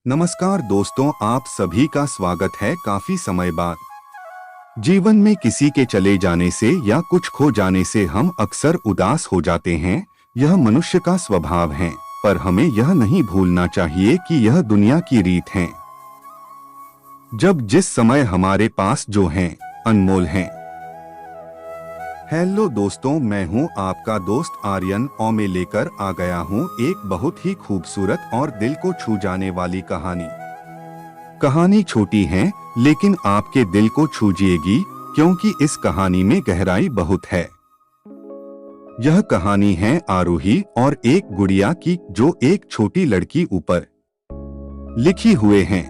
नमस्कार दोस्तों, आप सभी का स्वागत है। काफी समय बाद जीवन में किसी के चले जाने से या कुछ खो जाने से हम अक्सर उदास हो जाते हैं। यह मनुष्य का स्वभाव है, पर हमें यह नहीं भूलना चाहिए कि यह दुनिया की रीत है। जब जिस समय हमारे पास जो हैं, अनमोल हैं। हेलो दोस्तों, मैं हूं आपका दोस्त आर्यन और मैं लेकर आ गया हूं एक बहुत ही खूबसूरत और दिल को छू जाने वाली कहानी छोटी है लेकिन आपके दिल को छू जाएगी, क्योंकि इस कहानी में गहराई बहुत है। यह कहानी है आरोही और एक गुड़िया की, जो एक छोटी लड़की ऊपर लिखी हुए हैं।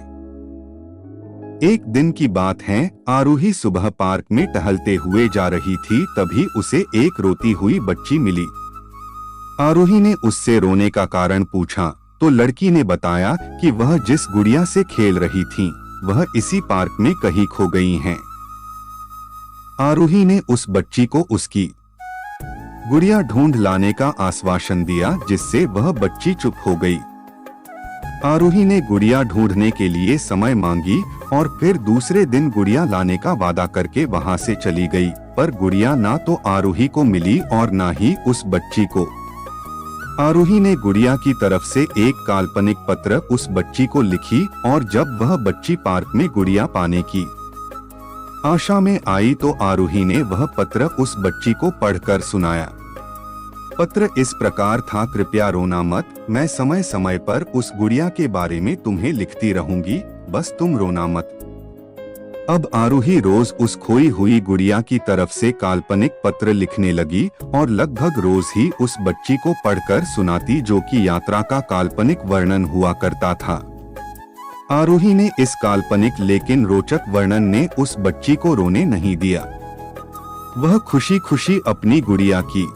एक दिन की बात है, आरोही सुबह पार्क में टहलते हुए जा रही थी, तभी उसे एक रोती हुई बच्ची मिली। आरोही ने उससे रोने का कारण पूछा तो लड़की ने बताया कि वह जिस गुड़िया से खेल रही थी वह इसी पार्क में कहीं खो गई हैं। आरोही ने उस बच्ची को उसकी गुड़िया ढूंढ लाने का आश्वासन दिया, जिससे वह बच्ची चुप हो गई। आरोही ने गुड़िया ढूंढने के लिए समय मांगी और फिर दूसरे दिन गुड़िया लाने का वादा करके वहां से चली गई, पर गुड़िया ना तो आरोही को मिली और ना ही उस बच्ची को। आरोही ने गुड़िया की तरफ से एक काल्पनिक पत्र उस बच्ची को लिखी और जब वह बच्ची पार्क में गुड़िया पाने की आशा में आई तो आरोही ने वह पत्र उस बच्ची को पढ़कर सुनाया। पत्र इस प्रकार था, कृपया रोना मत, मैं समय समय पर उस गुड़िया के बारे में तुम्हें लिखती रहूंगी, बस तुम रोना मत। अब आरोही रोज उस खोई हुई गुड़िया की तरफ से काल्पनिक पत्र लिखने लगी और लगभग रोज ही उस बच्ची को पढ़कर सुनाती, जो कि यात्रा का काल्पनिक वर्णन हुआ करता था। आरोही ने इस काल्पनिक लेकिन रोचक वर्णन ने उस बच्ची को रोने नहीं दिया। वह खुशी खुशी अपनी गुड़िया की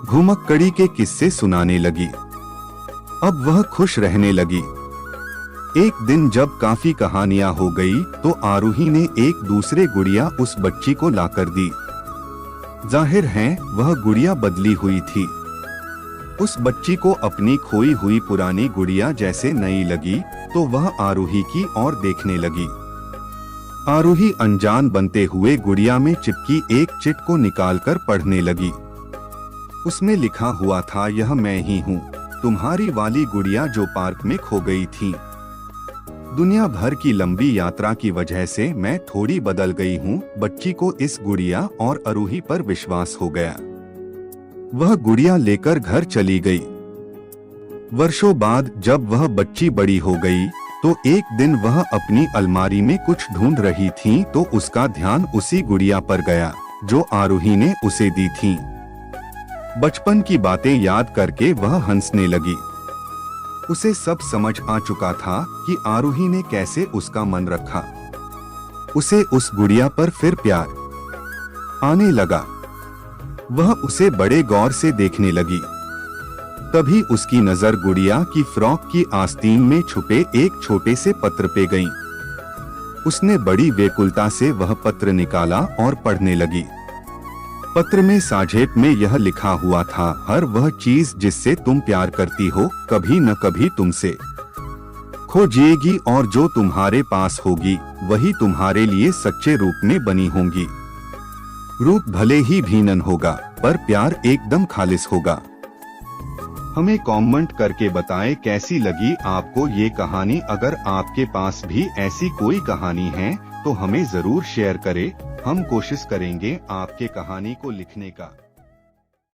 घुमक्कड़ी के किस्से सुनाने लगी। अब वह खुश रहने लगी। एक दिन जब काफी कहानियां हो गई तो आरोही ने एक दूसरे गुड़िया उस बच्ची को लाकर दी। जाहिर है वह गुड़िया बदली हुई थी। उस बच्ची को अपनी खोई हुई पुरानी गुड़िया जैसे नई लगी तो वह आरोही की ओर देखने लगी। आरोही अनजान बनते हुए गुड़िया में चिपकी एक चिट को निकालकर पढ़ने लगी। उसमें लिखा हुआ था, यह मैं ही हूँ, तुम्हारी वाली गुड़िया जो पार्क में खो गई थी। दुनिया भर की लंबी यात्रा की वजह से मैं थोड़ी बदल गई हूँ। बच्ची को इस गुड़िया और आरोही पर विश्वास हो गया। वह गुड़िया लेकर घर चली गई। वर्षों बाद जब वह बच्ची बड़ी हो गई तो एक दिन वह अपनी अलमारी में कुछ ढूंढ रही थी तो उसका ध्यान उसी गुड़िया पर गया जो आरोही ने उसे दी थी। बचपन की बातें याद करके वह हंसने लगी। उसे सब समझ आ चुका था कि आरोही ने कैसे उसका मन रखा। उसे उस गुड़िया पर फिर प्यार आने लगा। वह उसे बड़े गौर से देखने लगी। तभी उसकी नजर गुड़िया की फ्रॉक की आस्तीन में छुपे एक छोटे से पत्र पे गई। उसने बड़ी व्याकुलता से वह पत्र निकाला और पढ़ने लगी। पत्र में साझेप में यह लिखा हुआ था, हर वह चीज जिससे तुम प्यार करती हो कभी न कभी तुमसे खो जाएगी और जो तुम्हारे पास होगी वही तुम्हारे लिए सच्चे रूप में बनी होंगी। रूप भले ही भिन्न होगा पर प्यार एकदम खालिस होगा। हमें कमेंट करके बताएं कैसी लगी आपको ये कहानी। अगर आपके पास भी ऐसी कोई कहानी है तो हमें जरूर शेयर करें। हम कोशिश करेंगे आपके कहानी को लिखने का।